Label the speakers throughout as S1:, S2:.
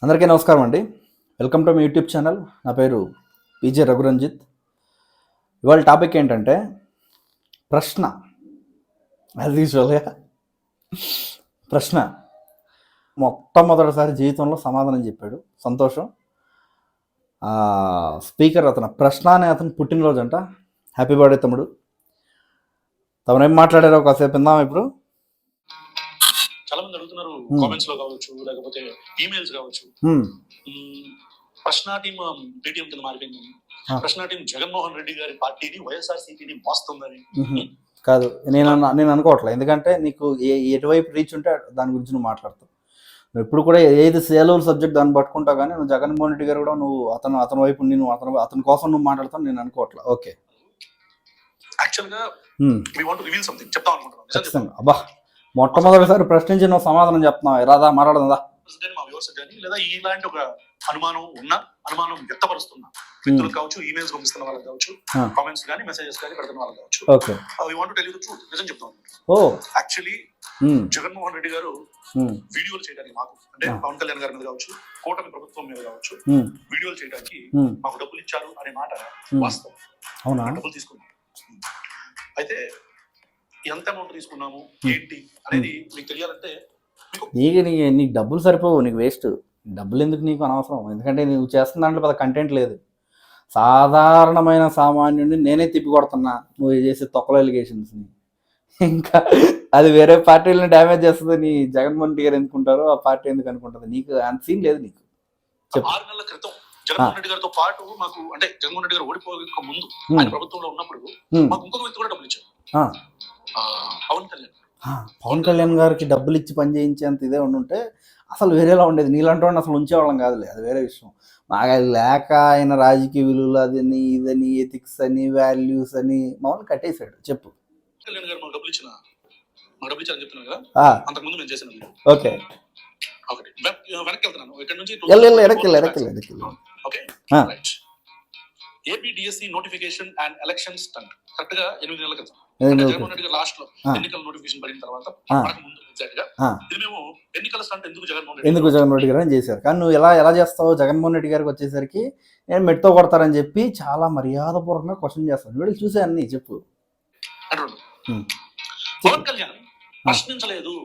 S1: అందరికీ నమస్కారం అండి. Welcome to my YouTube channel. నా పేరు పీజే రఘురంజిత్. ఇవాళ టాపిక్ ఏంటంటే ప్రశ్న. యాజ్ యూజువల్గా ప్రశ్న మొట్టమొదటిసారి జీవితంలో సమాధానం చెప్పాడు. సంతోషం. స్పీకర్ అతను ప్రశ్న అనే అతను పుట్టినరోజు అంట. హ్యాపీ బర్త్డే తమ్ముడు. తమను ఏం మాట్లాడారో కాసేపు విందాం. ఇప్పుడు
S2: చాలా మంది అడుగుతున్నారు కామెంట్స్ లో కావచ్చు, లేకపోతే ఈమెయిల్స్ కావచ్చు. ప్రశ్న టీం పేటీఎం కింద మారిపోయింది. ప్రశ్న టీం జగన్మోహన్ రెడ్డి గారి పార్టీని వైఎస్ఆర్సీపీని మోస్తుందని
S1: కాదు, నేను అనుకోవట్లేదు. ఎందుకంటే నీకు ఎటువైపు రీచ్ ఉంటే దాని గురించి నువ్వు మాట్లాడతావు. నువ్వు ఎప్పుడు కూడా ఏది సేలవుల సబ్జెక్ట్ దాన్ని పట్టుకుంటావు, కానీ నువ్వు జగన్మోహన్ రెడ్డి గారు కూడా నువ్వు అతని వైపు నేను అతని కోసం నువ్వు మాట్లాడతావు నేను అనుకోవట్లేదు. ఓకే,
S2: యాక్చువల్ గా we want to reveal something చెప్తాం అనుకుంటున్నాను.
S1: అబ్బా, మొట్టమొదటిసారి ప్రశ్నించి నువ్వు సమాధానం చెప్తున్నావు. రాదా మాట్లాడదా?
S2: మా వ్యవస్థ కానీ లేదా ఇలాంటి ఒక అనుమానం అనుమానం వ్యక్తపరుస్తున్నా వ్యక్తులకు కావచ్చు, ఈమెయిల్స్ పంపిస్తున్న వాళ్ళకి కావచ్చు, కామెంట్స్ కానీ మెసేజెస్ కానీ పెడుతున్న వాళ్ళకి కావచ్చు.
S1: Okay,
S2: we want to tell you the truth. నిజం చెప్తాం. యాక్చువల్లీ జగన్మోహన్ రెడ్డి గారు వీడియోలు చేయడానికి మాకు అంటే పవన్ కళ్యాణ్ గారి మీద కావచ్చు, కూటమి ప్రభుత్వం మీద కావచ్చు వీడియోలు చేయడానికి మాకు డబ్బులు ఇచ్చారు అనే మాట వాస్తవం.
S1: అవునా?
S2: డబ్బులు తీసుకున్నాం. అయితే ఎంత అమౌంట్ తీసుకున్నాము ఏంటి అనేది మీకు తెలియాలంటే
S1: నీకు డబ్బులు సరిపోవు, నీకు వేస్ట్. డబ్బులు ఎందుకు నీకు అనవసరం. ఎందుకంటే నువ్వు చేస్తున్న దాంట్లో పెద్ద కంటెంట్ లేదు. సాధారణమైన సామాన్యుడిని నేనే తిప్పి కొడుతున్నా నువ్వు చేసే తొక్కల ఎలిగేషన్స్ని. ఇంకా అది వేరే పార్టీలను డ్యామేజ్ చేస్తుంది. నీ జగన్మోహన్ రెడ్డి గారు ఎందుకుంటారో ఆ పార్టీ ఎందుకు అనుకుంటుంది. నీకు అంత సీన్ లేదు. నీకు
S2: 6 నెలల క్రితం జగన్మోహన్ రెడ్డి గారితో పాటు మాకు అంటే జగన్మోహన్ రెడ్డి గారు ఓడిపోక ముందు ఆయన ప్రభుత్వంలో ఉన్నప్పుడు మాకు ఇంకొక వ్యక్తి కూడా డబ్బులు ఇచ్చారు.
S1: పవన్ కళ్యాణ్ గారికి డబ్బులు ఇచ్చి పని చేయించేంత ఇదే ఉండుంటే అసలు వేరేలా ఉండేది. నీలాంటి వాడిని అసలు ఉంచేవాళ్ళం కాదులే, అది వేరే విషయం. మాకు అది లేక ఆయన రాజకీయ విలువలు అదని ఇదని ఎథిక్స్ అని వాల్యూస్ అని మమ్మల్ని కట్టేశాడు. చెప్పు.
S2: కళ్యాణ్ గారు మాకు డబ్బులు ఇచ్చారని చెప్తున్నాను కదా, అంతకుముందు మేము చేసిన
S1: ఓకే
S2: వెనక్కి వెళ్తున్నాను ఇక్కడ నుంచి. Okay, APDSC notification and elections correct గా 8 నెలల క్రితం జగన్మోహన్ రెడ్డి గారు లాస్ట్ లో ఎన్నికల నోటిఫికేషన్ పడిన తర్వాత ముందు ఎగ్జాక్ట్ గా ఇది మేము ఎన్నికల స్టంట్ ఎందుకు జగన్మోహన్ రెడ్డి గారు
S1: చేశారు. కానీ నువ్వు ఎలా చేస్తావు? జగన్మోహన్ రెడ్డి గారికి వచ్చేసరికి నేను మెట్తో కొడతారని చెప్పి చాలా మర్యాదపూర్వకంగా క్వశ్చన్ చేస్తాను. వీళ్ళు చూసే అన్ని చెప్పు.
S2: పవన్ కళ్యాణ్ ప్రశ్నించలేదు.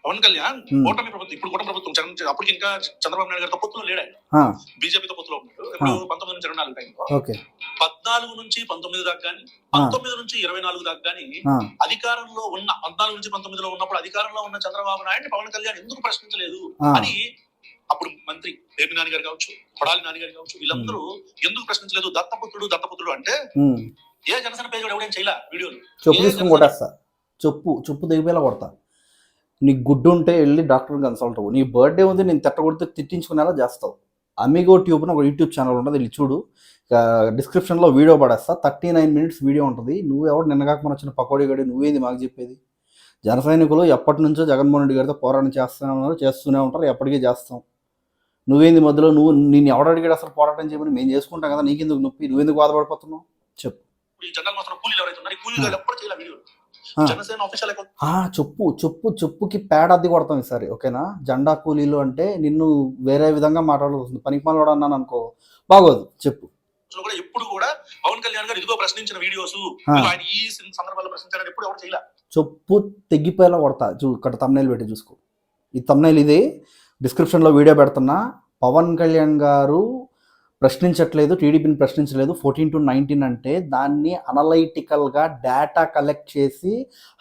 S2: పవన్ కళ్యాణ్ కూటమి ప్రభుత్వం, ఇప్పుడు కూటమి ప్రభుత్వం అప్పటికి ఇంకా చంద్రబాబు నాయుడు గారితో పొత్తులో లేడు. ఆయన బీజేపీతో పొత్తులో ఉన్నాడు. ఇప్పుడు 19 నుంచి 24 టైంలో 14 నుంచి 19 దాకా కానీ 19 నుంచి 24 దాకా కానీ అధికారంలో ఉన్న 14 నుంచి 19లో ఉన్నప్పుడు అధికారంలో ఉన్న చంద్రబాబు నాయుడు పవన్ కళ్యాణ్ ఎందుకు ప్రశ్నించలేదు అని అప్పుడు మంత్రి ఏపీ నాని గారు కావచ్చు, కొడాలి నాని గారు కావచ్చు, వీళ్ళందరూ ఎందుకు ప్రశ్నించలేదు? దత్తపుత్రుడు అంటే ఏ జనసేన పేజ్ కూడా ఎవడేం చేయలే. వీడియోలు
S1: చెప్పు దిగిపోయేలా కొడతా. నీకు గుడ్డు ఉంటే వెళ్ళి డాక్టర్ని కన్సల్ట్ అవ్వు. నీ బర్త్డే ఉంది, నేను తిట్టకొడితే తిట్టించుకునేలా చేస్తావు. అమిగో ట్యూబ్ అని ఒక యూట్యూబ్ ఛానల్ ఉంటుంది, వెళ్ళి చూడు. డిస్క్రిప్షన్లో వీడియో పడేస్తా. 39 minutes వీడియో ఉంటుంది. నువ్వు ఎవరు నిన్నగాక మన వచ్చిన పకోడీ గడి నువ్వేంది మాకు చెప్పేది? జన సైనికులు ఎప్పటి నుంచో జగన్మోహన్ రెడ్డి గారితో పోరాటం చేస్తూనే ఉంటారు, ఎప్పటికీ చేస్తాం. నువ్వేంది మధ్యలో నేను ఎవడు అడిగాడు అసలు పోరాటం చేయమని? మేము చేసుకుంటాం కదా, నీకెందుకు నొప్పి? నువ్వెందుకు బాధపడిపోతున్నావు? చెప్పు. చెప్పుకి పేడ అద్దె కొడతాం ఈసారి, ఓకేనా? జెండా కూలీలు అంటే నిన్ను వేరే విధంగా మాట్లాడాల్సింది. పనికి మనవాడు అన్నాను అనుకో, బాగోదు. చెప్పు.
S2: ఎప్పుడు కూడా పవన్ కళ్యాణ్ గారు ఇదిగో ప్రశ్నించిన వీడియోస్ ఈ సందర్భాల్లో ప్రశ్నించారని ఎప్పుడు ఎవరు చేయలే.
S1: చెప్పు తెగిపోయేలా కొడతా. ఇక్కడ తమ్నైల్ పెట్టి చూసుకో. ఈ తమ్నైల్ ఇది డిస్క్రిప్షన్లో వీడియో పెడుతున్నా. పవన్ కళ్యాణ్ గారు ప్రశ్నించట్లేదు, టీడీపీని ప్రశ్నించలేదు. 14 to 19 అంటే దాన్ని అనలైటికల్గా డేటా కలెక్ట్ చేసి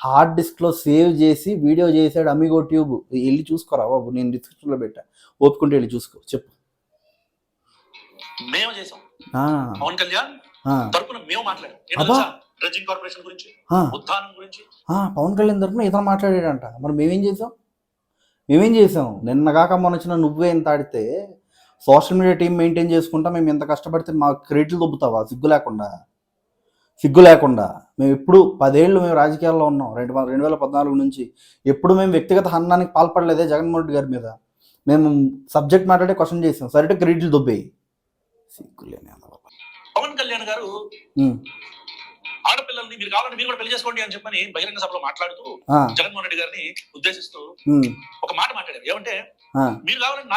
S1: హార్డ్ డిస్క్లో సేవ్ చేసి వీడియో చేశాడు అమిగో ట్యూబ్. వెళ్ళి చూసుకోరా బాబు, నేను డిస్క్రిప్షన్లో పెట్టా, ఓపుకుంటే వెళ్ళి చూసుకో. చెప్పు.
S2: మేము చేసాం. పవన్ కళ్యాణ్ తరపున మేము మాట్లాడాం. డ్రెడ్జింగ్ కార్పొరేషన్ గురించి, ఉద్దానం గురించి
S1: పవన్ కళ్యాణ్ తరపున ఇతను మాట్లాడాడంట. మరి మేమేం చేసాం? నిన్నగాక మొన్న వచ్చిన నువ్వే ఎంత ఆడితే సోషల్ మీడియా టీం మెయింటైన్ చేసుకుంటా మేము ఎంత కష్టపడితే మాకు క్రెడిట్లు దొబ్బుతావా? సిగ్గు లేకుండా. మేము ఎప్పుడు 10 ఏళ్ళు మేము రాజకీయాల్లో ఉన్నాం. 2014 నుంచి ఎప్పుడు మేము వ్యక్తిగత హన్నానికి పాల్పడలేదే జగన్మోహన్ రెడ్డి గారి మీద. మేము సబ్జెక్ట్ మాట్లాడే క్వశ్చన్ చేసాం, సరే క్రెడిట్లు దొబ్బేయి. సిగ్గులేని
S2: పవన్ కళ్యాణ్ గారు ఆడపిల్లల్ని మీరు కావాలని మీరు కూడా పెళ్లి చేసుకోండి అని చెప్పని బహిరంగ సభలో మాట్లాడుతూ జగన్మోహన్ రెడ్డి గారిని ఉద్దేశిస్తూ ఒక మాట మాట్లాడారు. ఏమంటే మీరు కావాలంటే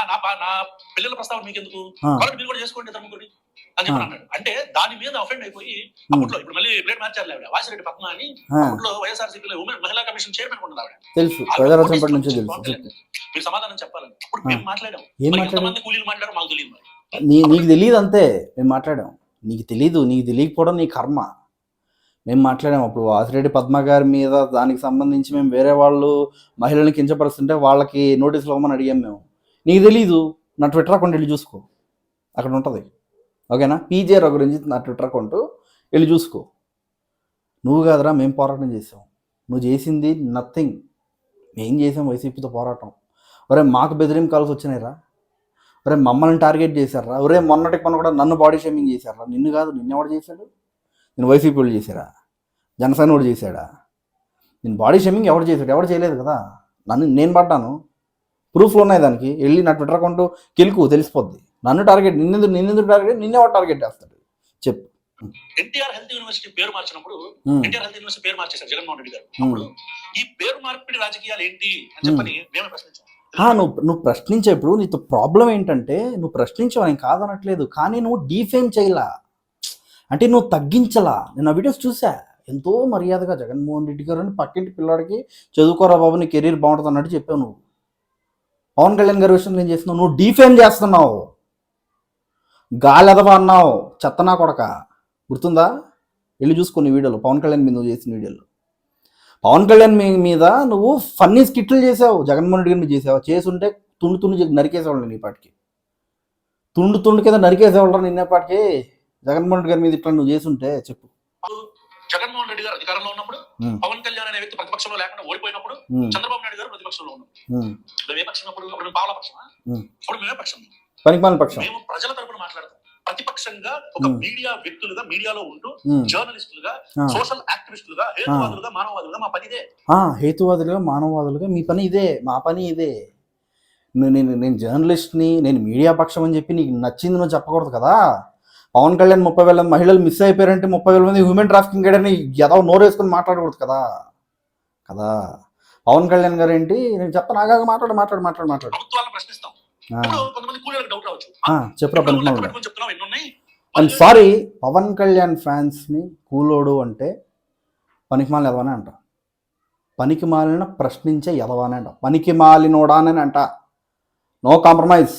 S2: నా పిల్లల ప్రస్తావన మీకు ఎందుకు, కాబట్టి మీరు కూడా చేసుకోండి ఇద్దరు ముగ్గురిని అని చెప్పి అన్నాడు. అంటే దాని మీద అఫెండ్ అయిపోయి అప్పట్లో, ఇప్పుడు మళ్ళీ ప్లేట్ మార్చారు ఆవిడ, వాసిరెడ్డి పద్మ అని, అప్పట్లో వైఎస్ఆర్సీపీలో మహిళా కమిషన్ చైర్మన్ ఉండదు ఆవిడ. మీరు సమాధానం చెప్పాలని అప్పుడు మేము మాట్లాడాం. ఎంతమంది కూలీలు మాట్లాడారు మాకు తెలియదు.
S1: నీకు తెలియదు అంతే, మేము మాట్లాడాం. నీకు తెలియకపోవడం నీ కర్మ. మేము మాట్లాడాము అప్పుడు వాసిరెడ్డి పద్మ గారి మీద, దానికి సంబంధించి మేము వేరే వాళ్ళు మహిళల్ని కించపరుస్తుంటే వాళ్ళకి నోటీసులు ఇవ్వమని అడిగాం మేము. నీకు తెలీదు, నా ట్విట్టర్ అకౌంట్ వెళ్ళి చూసుకో, అక్కడ ఉంటుంది. ఓకేనా? పీజే రఘు గురించి నా ట్విట్టర్ అకౌంట్ వెళ్ళి చూసుకో. నువ్వు కాదురా, మేము పోరాటం చేసాం. నువ్వు చేసింది నథింగ్. ఏం చేసాం? వైసీపీతో పోరాటం. ఒరే మాకు బెదిరింపు కాల్స్ వచ్చినాయిరా, ఒరే మమ్మల్ని టార్గెట్ చేశారా, ఒరే మొన్నటికి మొన్న కూడా నన్ను బాడీ షేమింగ్ చేశారా. నిన్ను కాదు, నిన్నెవడు చేశాడు? నేను వైసీపీ వాళ్ళు చేశారా? జనసేన వాడు చేశాడా? నేను బాడీ షేమింగ్ ఎవడు చేశాడు? ఎవడు చేయలేదు కదా. నేను పడ్డాను, ప్రూఫ్లు ఉన్నాయి దానికి. వెళ్ళి నా ట్విట్టర్ అకౌంట్ కెలుకు, తెలిసిపోద్ది. నన్ను టార్గెట్, నిన్నెందుకు టార్గెట్, నిన్నేవాడు టార్గెట్ చేస్తాడు చెప్పు.
S2: ఎన్టీఆర్ హెల్త్ యూనివర్సిటీ పేరు మార్చినప్పుడు, ఎన్టీఆర్ హెల్త్ యూనివర్సిటీ పేరు మార్చేశారు జగన్మోహన్ రెడ్డి గారు. అప్పుడు ఈ పేరు మార్పిడి రాజకీయాలు ఏంటి అని చెప్పని మేమే ప్రశ్నించాం.
S1: నువ్వు ప్రశ్నించేప్పుడు నీతో ప్రాబ్లం ఏంటంటే, నువ్వు ప్రశ్నించావు, నేను కాదనట్లేదు, కానీ నువ్వు డీఫేమ్ చేయలా, అంటే నువ్వు తగ్గించలా. నేను ఆ వీడియోస్ చూసా, ఎంతో మర్యాదగా జగన్మోహన్ రెడ్డి గారు అని పక్కింటి పిల్లాడికి చదువుకోరా బాబు, నీ కెరీర్ బాగుంటుంది అన్నట్టు చెప్పావు. నువ్వు పవన్ కళ్యాణ్ గారి విషయంలో ఏం చేస్తున్నావు? నువ్వు డీఫేమ్ చేస్తున్నావు, గాలెదవా అన్నావు, చెత్తనా కొడక. గుర్తుందా? వెళ్ళి చూసుకుని వీడియోలో, పవన్ కళ్యాణ్ మీద నువ్వు చేసిన వీడియోలో. పవన్ కళ్యాణ్ మీద నువ్వు ఫన్నీ స్కిట్లు చేసావు, జగన్మోహన్ రెడ్డి గారి మీద చేసావు. చేసుంటే తుండు నరికేసేవాళ్ళు నీ పాటికి, తుండు కింద నరికేసేవాళ్ళ నిన్నేపాటికి. జగన్మోహన్ రెడ్డి గారి మీద ఇట్లా నువ్వు చేసుంటే చెప్పు.
S2: జగన్మోహన్ రెడ్డి గారు అధికారంలో ఉన్నప్పుడు, పవన్ కళ్యాణ్ అనే వ్యక్తి ప్రతిపక్షంలో లేకుండా ఓడిపోయినప్పుడు, చంద్రబాబు నాయుడు గారు ప్రతిపక్షంలో ఉన్నాం. మేము ఏ పక్షం అప్పుడు? అప్పుడు పావలా పక్షమా? అప్పుడు మేమే పక్షం, పనికిమాలిన పక్షం. మేము ప్రజల తరపున మాట్లాడతాం. ప్రతిపక్షంగా ఒక మీడియా వ్యక్తులుగా, మీడియాలో ఉంటూ జర్నలిస్టులుగా, సోషల్ యాక్టివిస్టులుగా, హేతువాదులుగా, మానవవాదులుగా మా పని ఇదే. హేతువాదులుగా, మానవవాదులుగా మీ పని ఇదే, మా పని ఇదే. నేను జర్నలిస్ట్ని, నేను మీడియా పక్షం అని చెప్పి నీకు నచ్చింది నువ్వు చెప్పకూడదు కదా. పవన్ కళ్యాణ్ 30,000 మహిళలు మిస్ అయిపోయారంటే 30,000 మంది హ్యూమన్ ట్రాఫికింగ్ అని ఏదో నోరు వేసుకొని మాట్లాడకూడదు కదా. పవన్ కళ్యాణ్ గారు ఏంటి, నేను చెప్తాను, ఆగా మాట్లాడు. చెప్పురా అండ్ సారీ, పవన్ కళ్యాణ్ ఫ్యాన్స్ని కూలోడు అంటే పనికిమాలిన ఎదవనే అంట, పనికి మాలిన ప్రశ్నించే ఎదవానే అంట, పనికి మాలినోడానే అంట. No compromise.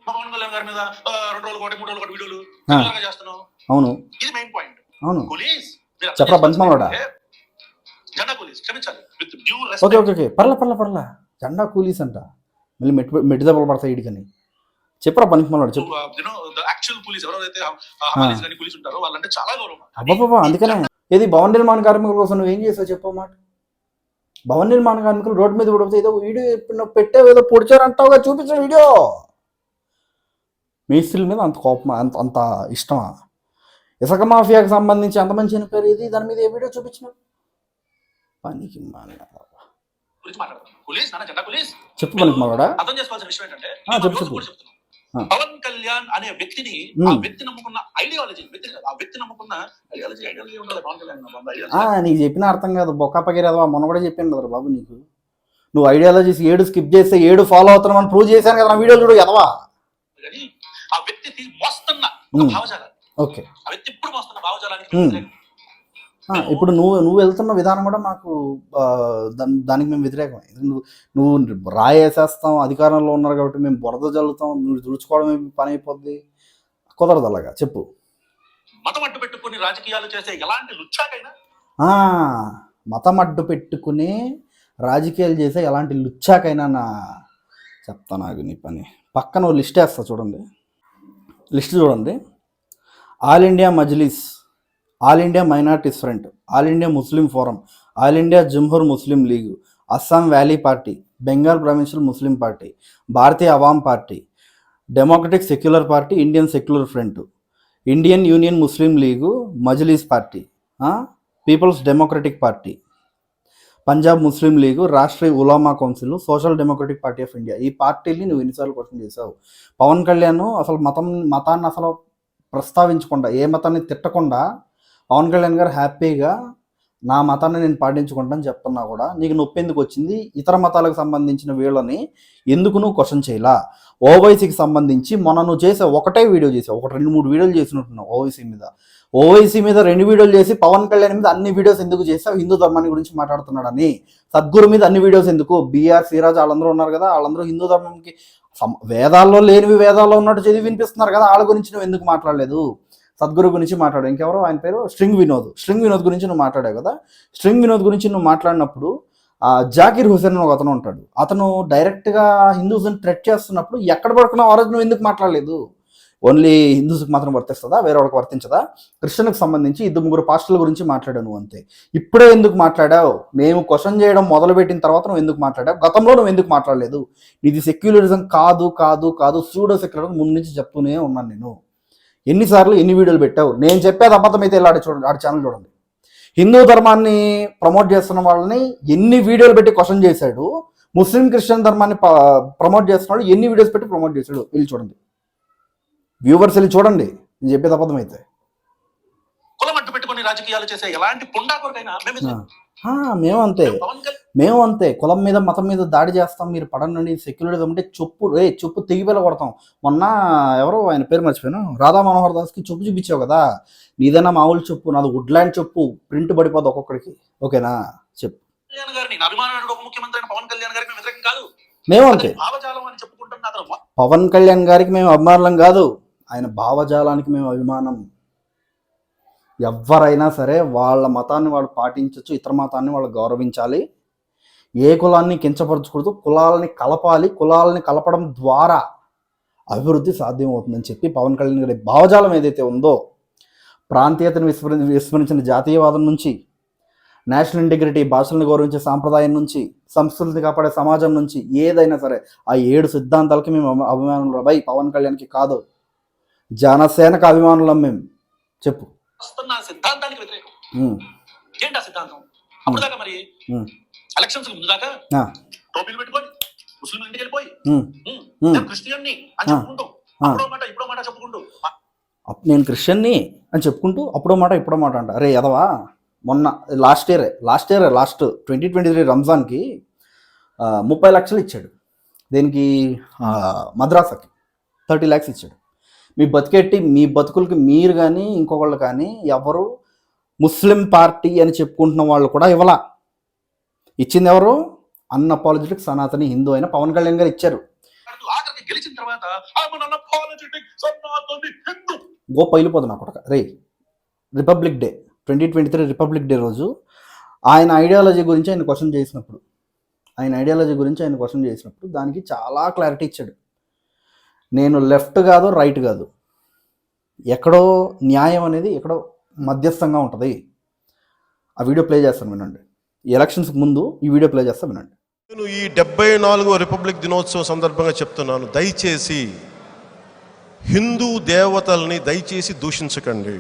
S2: పవన్ కళ్యాణ్ గారి మీద 2 రోజులు 3 రోజులు వీడియోలు చేస్తున్నావు.
S1: అవును,
S2: ఇది మెయిన్ పాయింట్.
S1: అవును,
S2: పోలీస్
S1: చెప్పరా పనికిమాలినోడా.
S2: జెండా పోలీస్, క్షమించాలి, విత్ డ్యూ
S1: రెస్పెక్ట్. ఓకే, పర్లా జెండా కూలీస్ అంట, మళ్ళీ మెట్టి దెబ్బలు పడతాయి ఇడికని. చెప్పరా పనికిమాలినోడా, చెప్పు.
S2: యాక్చువల్ పోలీస్ ఎవరైతే హమాలీస్ గాని పోలీస్ ఉంటారో వాళ్ళంటే చాలా గౌరవం.
S1: అబ్బబ్బా, అందుకనే ఏది భవన నిర్మాణ కార్మికుల కోసం నువ్వు ఏం చేసావు చెప్పు మాట. భవన నిర్మాణ కార్మికులు రోడ్డు మీద పడిపోతే ఏదో వీడియో పెట్టావు, ఏదో పొడిచారంటావుగా, చూపించే వీడియో. మేస్త్రీల మీద అంత కోపం, అంత ఇష్టమా? ఇసుక మాఫియాకి సంబంధించి అంత మంచి చనిపోయారు, ఇది దాని మీద ఏ వీడియో చూపించిన పనికి చెప్పు. పనికి మాలోడా
S2: అర్థం చేసుకోవాల్సిన విషయం ఏంటంటే, పవన్ కళ్యాణ్ అనే వ్యక్తిని, ఆ వ్యక్తి నమ్ముకున్న ఐడియాలజీ, ఆ వ్యక్తి నమ్ముకున్న ఐడియాలజీ ఉండాలి. పవన్ కళ్యాణ్
S1: నీకు చెప్పిన అర్థం కాదు, బొక్కాపగిరేదా మొన్న కూడా చెప్పాను కదా బాబు నీకు. నువ్వు ఐడియాలజీస్ 7 స్కిప్ చేస్తే 7 ఫాలో అవుతున్నావు అని ప్రూవ్ చేశాను కదా నా వీడియో చూడు ఎదవా.
S2: ఆ వ్యక్తి మోస్తున్న భావజాలాన్ని, ఓకే, ఆ వ్యక్తి ఇప్పుడు మోస్తున్న భావజాలానికి
S1: ఇప్పుడు నువ్వు వెళ్తున్న విధానం కూడా మాకు దానికి మేము వ్యతిరేకమే. నువ్వు రాయేసేస్తాం, అధికారంలో ఉన్నారు కాబట్టి మేము బురద జల్లుతాం, నువ్వు తుడుచుకోవడం పని అయిపోద్ది, కుదరదు అలాగా. చెప్పు.
S2: మతం అడ్డు పెట్టుకుని రాజకీయాలు చేసే ఎలాంటి లుచ్చాకైనా,
S1: మతం అడ్డు పెట్టుకుని రాజకీయాలు చేసే ఎలాంటి లుచ్చాకైనా నా చెప్తా నాకు నీ పని. పక్కన లిస్ట్ వేస్తా చూడండి, లిస్ట్ చూడండి. All India Majlis, all India minorities front, all India Muslim forum, all India Jamhoor Muslim league, Assam valley party, Bengal provincial Muslim party, Bharatiya Awam party, democratic secular party, Indian secular front, Indian union Muslim league, Majlis party, peoples democratic party, Punjab Muslim league, Rashtriya Ulama council, social democratic party of India. ఈ పార్టీని నువ్వు ఎన్నిసార్లు question చేసావు? పవన్ కళ్యాణ్ అసలు మతాన్ని అసలు ప్రస్తావించకుండా, ఏ మతాన్ని తిట్టకుండా పవన్ కళ్యాణ్ గారు హ్యాపీగా నా మతాన్ని నేను పాటించుకుంటాను చెప్తున్నా కూడా నీకు నొప్పి ఎందుకు వచ్చింది? ఇతర మతాలకు సంబంధించిన వీళ్ళని ఎందుకు నువ్వు క్వశ్చన్ చేయలా? ఓవైసీకి సంబంధించి మొన్న నువ్వు చేసే ఒకటే వీడియో చేసావు, 2-3 వీడియోలు చేసినట్టున్నావు ఓవైసీ మీద 2 వీడియోలు చేసి పవన్ కళ్యాణ్ మీద అన్ని వీడియోస్ ఎందుకు చేసావు? హిందూ ధర్మాన్ని గురించి మాట్లాడుతున్నాడని. సద్గురు మీద అన్ని వీడియోస్ ఎందుకు? బిఆర్ శ్రీరాజ్ వాళ్ళందరూ ఉన్నారు కదా, వాళ్ళందరూ హిందూ ధర్మంకి వేదాల్లో లేనివి వేదాల్లో ఉన్నట్టు చదివి వినిపిస్తున్నారు కదా, వాళ్ళ గురించి నువ్వు ఎందుకు మాట్లాడలేదు? సద్గురు గురించి మాట్లాడావు. ఇంకెవరో ఆయన పేరు స్ట్రింగ్ వినోద్ గురించి నువ్వు మాట్లాడావు కదా. స్ట్రింగ్ వినోద్ గురించి నువ్వు మాట్లాడినప్పుడు జాకిర్ హుసేన్ ఒక అతను ఉంటాడు, అతను డైరెక్ట్గా హిందూస్ని థ్రెట్ చేస్తున్నప్పుడు ఎక్కడ పడుకున్నావు ఆ రోజు నువ్వు ఎందుకు మాట్లాడలేదు? ఓన్లీ హిందూస్కి మాత్రం వర్తిస్తుందా, వేరే వాళ్ళకి వర్తించదా? క్రిస్టియన్కి సంబంధించి 2-3 పాస్టర్ల గురించి మాట్లాడావు నువ్వు అంతే. ఇప్పుడే ఎందుకు మాట్లాడావు? మేము క్వశ్చన్ చేయడం మొదలుపెట్టిన తర్వాత నువ్వు ఎందుకు మాట్లాడావు? గతంలో నువ్వు ఎందుకు మాట్లాడలేదు? ఇది సెక్యులరిజం కాదు సూడో సెక్యులరిజం ముందు నుంచి చెప్తూనే ఉన్నాను నేను. ఎన్నిసార్లు ఎన్ని వీడియోలు పెట్టావు? నేను చెప్పేది అబద్ధమైతే ఇలా ఆడి ఛానల్ చూడండి. హిందూ ధర్మాన్ని ప్రమోట్ చేస్తున్న వాళ్ళని ఎన్ని వీడియోలు పెట్టి క్వశ్చన్ చేశాడు, ముస్లిం క్రిస్టియన్ ధర్మాన్ని ప్రమోట్ చేస్తున్నాడు ఎన్ని వీడియోస్ పెట్టి ప్రమోట్ చేశాడు, వెళ్ళి చూడండి. వ్యూవర్స్ వెళ్ళి చూడండి, నేను చెప్పేది అబద్ధమైతే.
S2: కులం అడ్డు పెట్టుకొని రాజకీయాలు చేసే ఎలాంటి పుండాకొరకైనా
S1: మేము అంతే. కులం మీద మతం మీద దాడి చేస్తాం, మీరు పడనండి. సెక్యులరిజం అంటే చెప్పు తెగిపేల కొడతాం. మొన్న ఎవరో ఆయన పేరు మర్చిపోయాను, రాధా మనోహర్ దాస్కి చెప్పు చూపించావు కదా. నీదైనా మామూలు చెప్పు, నాది వుడ్లాండ్ చెప్పు, ప్రింట్ పడిపోద్ది ఒక్కొక్కడికి. ఓకేనా? చెప్పు. మేము అంతే. పవన్ కళ్యాణ్ గారికి మేము అభిమానులం కాదు, ఆయన భావజాలానికి మేము అభిమానం. ఎవరైనా సరే వాళ్ళ మతాన్ని వాళ్ళు పాటించవచ్చు, ఇతర మతాన్ని వాళ్ళు గౌరవించాలి. ఏ కులాన్ని కించపరచకూడదు, కులాలని కలపాలి. కులాలని కలపడం ద్వారా అభివృద్ధి సాధ్యం అవుతుందని చెప్పి పవన్ కళ్యాణ్ గారి భావజాలం ఏదైతే ఉందో, ప్రాంతీయతను విస్మరించిన జాతీయవాదం నుంచి, నేషనల్ ఇంటిగ్రిటీ, భాషలను గౌరవించే సాంప్రదాయం నుంచి, సంస్కృతిని కాపాడే సమాజం నుంచి, ఏదైనా సరే ఆ 7 సిద్ధాంతాలకి మేము అభిమానులు. బై పవన్ కళ్యాణ్కి కాదు, జనసేనకు అభిమానులం మేము. చెప్పు.
S2: సిద్ధాంతానికి వ్యతిరేకం ఏంటి ఆ సిద్ధాంతం? అప్పుడు దాకా మరి ఎలక్షన్స్ ముందు దాకా టోపీలు పెట్టుకొని ముస్లిం ఇంటికి వెళ్ళిపోయి క్రిస్టియన్ని అని చెప్పుకుంటూ అప్పుడో మాట ఇప్పుడో మాట చెప్పుకుంటూ,
S1: నేను క్రిస్టియన్ని అని చెప్పుకుంటూ అప్పుడో మాట ఇప్పుడో మాట అంట. అరే ఎదవా, మొన్న లాస్ట్ ఇయర్ 2023 రంజాన్కి 30 లక్షలు ఇచ్చాడు. దేనికి? మద్రాసాకి 30 lakhs ఇచ్చాడు. మీ బతికెట్టి మీ బతుకులకి మీరు కానీ ఇంకొకళ్ళు కానీ ఎవరు ముస్లిం పార్టీ అని చెప్పుకుంటున్న వాళ్ళు కూడా ఇవ్వలా. ఇచ్చింది ఎవరు? అన్అపాలజెటిక్ సనాతని హిందూ అయిన పవన్ కళ్యాణ్ గారు ఇచ్చారు.
S2: గెలిచిన తర్వాత
S1: గో పైలిపోదు నా కొడక. రే, రిపబ్లిక్ డే 2023 రిపబ్లిక్ డే రోజు ఆయన ఐడియాలజీ గురించి ఆయన క్వశ్చన్ చేసినప్పుడు దానికి చాలా క్లారిటీ ఇచ్చాడు. నేను లెఫ్ట్ కాదు, రైట్ కాదు, ఎక్కడో న్యాయం అనేది ఎక్కడో మధ్యస్థంగా ఉంటుంది. ఆ వీడియో ప్లే చేస్తాను వినండి. ఈ ఎలక్షన్స్కి ముందు ఈ వీడియో ప్లే చేస్తాను వినండి.
S3: నేను ఈ 74వ రిపబ్లిక్ దినోత్సవం సందర్భంగా చెప్తున్నాను, దయచేసి హిందూ దేవతల్ని దయచేసి దూషించకండి.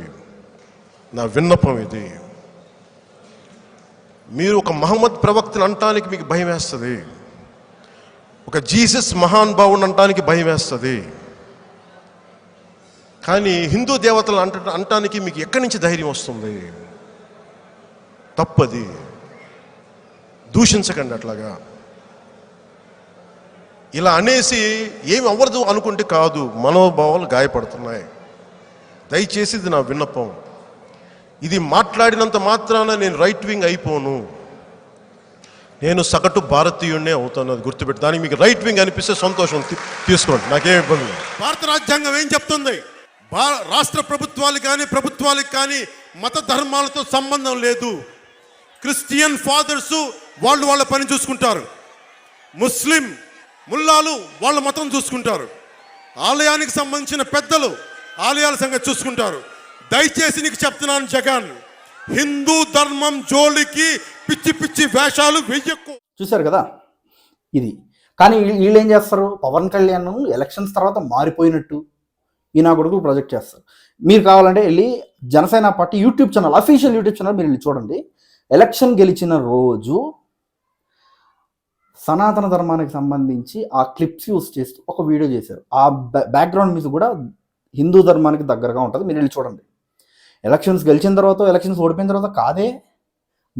S3: నా విన్నపం ఇది. మీరు ఒక మహమ్మద్ ప్రవక్తను అంటానికి మీకు భయం వేస్తుంది, ఒక జీసస్ మహానుభావుని అంటానికి భయం వేస్తుంది, కానీ హిందూ దేవతలు అంటానికి మీకు ఎక్కడి నుంచి ధైర్యం వస్తుంది? తప్పది. దూషించకండి అట్లాగా. ఇలా అనేసి ఏమి అవ్వదు అనుకుంటే కాదు, మనోభావాలు గాయపడుతున్నాయి. దయచేసి ఇది నా విన్నపం. ఇది మాట్లాడినంత మాత్రాన నేను రైట్ వింగ్ అయిపోను, నేను సగటు భారతీయుడినే అవుతాను. అది గుర్తుపెట్టి, దానికి మీకు రైట్ వింగ్ అనిపిస్తే సంతోషం, తీసుకోండి, నాకేం ఇబ్బంది లేదు. భారత రాజ్యాంగం ఏం చెప్తుంది? రాష్ట్ర ప్రభుత్వాలకు కానీ మత ధర్మాలతో సంబంధం లేదు. క్రిస్టియన్ ఫాదర్స్ వాళ్ళ పని చూసుకుంటారు, ముస్లిం ముల్లాలు వాళ్ళ మతం చూసుకుంటారు, ఆలయానికి సంబంధించిన పెద్దలు ఆలయాల సంగతి చూసుకుంటారు. దయచేసి నీకు చెప్తున్నాను జగన్, హిందూ ధర్మం జోలికి పిచ్చి వేషాలు వెయ్యకు.
S1: చూశారు కదా ఇది. కానీ వీళ్ళు ఏం చేస్తారు? పవన్ కళ్యాణ్ ఎలక్షన్స్ తర్వాత మారిపోయినట్టు ఈ నా కొడుకు ప్రొజెక్ట్ చేస్తారు. మీరు కావాలంటే వెళ్ళి Janasena party YouTube channel, official YouTube channel మీరు వెళ్ళి చూడండి. ఎలక్షన్ గెలిచిన రోజు సనాతన ధర్మానికి సంబంధించి ఆ క్లిప్స్ యూస్ చేస్తూ ఒక వీడియో చేశారు. ఆ బ్యాక్గ్రౌండ్ మ్యూజిక్ కూడా హిందూ ధర్మానికి దగ్గరగా ఉంటుంది, మీరు వెళ్ళి చూడండి. ఎలక్షన్స్ గెలిచిన తర్వాత, ఎలక్షన్స్ ఓడిపోయిన తర్వాత కాదే,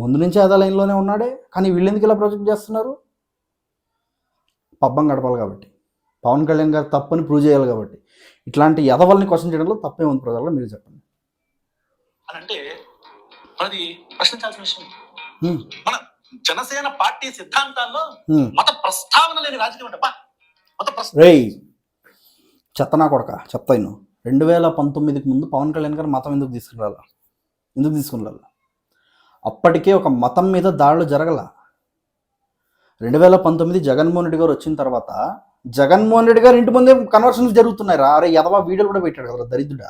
S1: ముందు నుంచి అదే లైన్లోనే ఉన్నాడే, కానీ వీళ్ళు ఎందుకు ఇలా ప్రొజెక్ట్ చేస్తున్నారు? పబ్బం గడపాలి కాబట్టి, పవన్ కళ్యాణ్ గారు తప్పని ప్రూవ్ చేయాలి కాబట్టి. ఇట్లాంటి ఎదవల్ని క్వశ్చన్ చేయడంలో తప్పే ఉంది ప్రజల్లో, మీరు చెప్పండి.
S2: అని అంటే అది ప్రశ్నించాల్సిన విషయం. మన జనసేన పార్టీ సిద్ధాంతాల్లో మత ప్రస్తావన లేని రాజకీయం అంటే
S1: రేయ్ చెత్తనా కొడక చెప్తాను. 2019కి ముందు పవన్ కళ్యాణ్ గారు మతం ఎందుకు తీసుకురాల? అప్పటికే ఒక మతం మీద దాడులు జరగల. 2019 జగన్మోహన్ రెడ్డి గారు వచ్చిన తర్వాత జగన్మోహన్ రెడ్డి గారు ఇంటి ముందే కన్వర్షన్స్ జరుగుతున్నాయి రా. అరే ఎదవా వీడియోలు కూడా పెట్టాడు కదా దరిద్రుడా.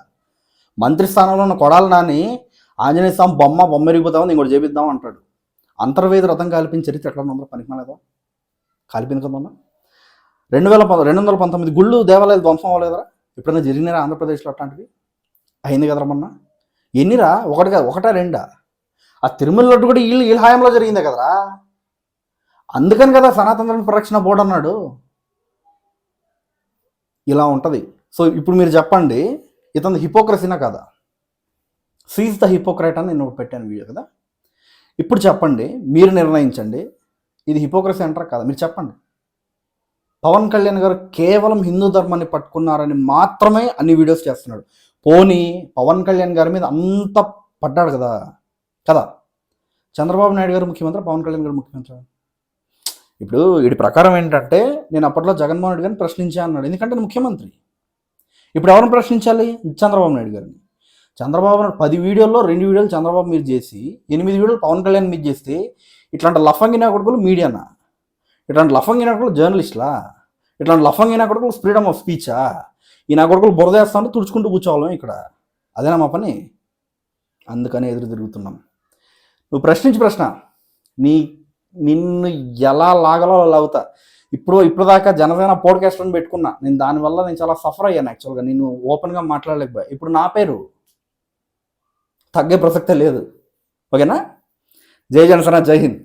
S1: మంత్రి స్థానంలో ఉన్న కొడాలి నాని ఆంజనేయ స్వామి బొమ్మ ఎరిగిపోతామని ఇంకోటి చేపిద్దాం అంటాడు. అంతర్వేది రథం కాల్పిన చరిత్ర ఎట్లా ఉందో పనికిమాలేదా? కాల్పింది కదా. 219 గుళ్ళు దేవాలయాలు ధ్వంసం అవ్వలేదా? ఎప్పుడైనా జరిగినారా ఆంధ్రప్రదేశ్లో అట్లాంటివి? అయింది కదరా మొన్న. ఎన్నిరా? ఒకటా రెండా? ఆ తిరుమల లడ్డు కూడా వీళ్ళ హాయంలో జరిగిందే కదరా. అందుకని కదా సనాతన ధర్మ పరిరక్షణ బోర్డు అన్నాడు. ఇలా ఉంటుంది. సో ఇప్పుడు మీరు చెప్పండి, ఇతను హిపోక్రసీనా కదా? సీజ్ ద హిపోక్రైట్ అని నేను పెట్టాను వీడియో కదా. ఇప్పుడు చెప్పండి, మీరు నిర్ణయించండి, ఇది హిపోక్రసీ అంటారా కదా? మీరు చెప్పండి. పవన్ కళ్యాణ్ గారు కేవలం హిందూ ధర్మాన్ని పట్టుకున్నారని మాత్రమే అన్ని వీడియోస్ చేస్తున్నాడు. పోనీ పవన్ కళ్యాణ్ గారి మీద అంత పడ్డాడు కదా. చంద్రబాబు నాయుడు గారు ముఖ్యమంత్రి, పవన్ కళ్యాణ్ గారు ముఖ్యమంత్రి. ఇప్పుడు వీడి ప్రకారం ఏంటంటే, నేను అప్పట్లో జగన్మోహన్ రెడ్డి గారిని ప్రశ్నించా అన్నాడు, ఎందుకంటే ముఖ్యమంత్రి. ఇప్పుడు ఎవరిని ప్రశ్నించాలి? చంద్రబాబు నాయుడు గారిని. చంద్రబాబు నాయుడు 10 వీడియోల్లో 2 వీడియోలు చంద్రబాబు మీరు చేసి 8 వీడియోలు పవన్ కళ్యాణ్ మీరు చేస్తే ఇట్లాంటి లఫంగినా కొడుకులు మీడియానా? ఇట్లాంటి లఫంగినా కొడుకులు జర్నలిస్టులా? ఇట్లాంటి లఫంగినా కొడుకులు ఫ్రీడమ్ ఆఫ్ స్పీచా? ఈ నా కొడుకులు బురదేస్తాను తుడుచుకుంటూ కూర్చోవాలం ఇక్కడ. అదేనా మా పని? అందుకనే ఎదురు తిరుగుతున్నాం. నువ్వు ప్రశ్న నిన్ను ఎలా లాగలో లాగుతా. ఇప్పుడు దాకా జనసేన పోడ్కాస్ట్ అని పెట్టుకున్నా నేను. దానివల్ల నేను చాలా సఫర్ అయ్యాను యాక్చువల్గా. నేను ఓపెన్గా మాట్లాడలేకపోయా. ఇప్పుడు నా పేరు తగ్గే ప్రసక్తే లేదు. ఓకేనా? జై జనసేన, జై హింద్.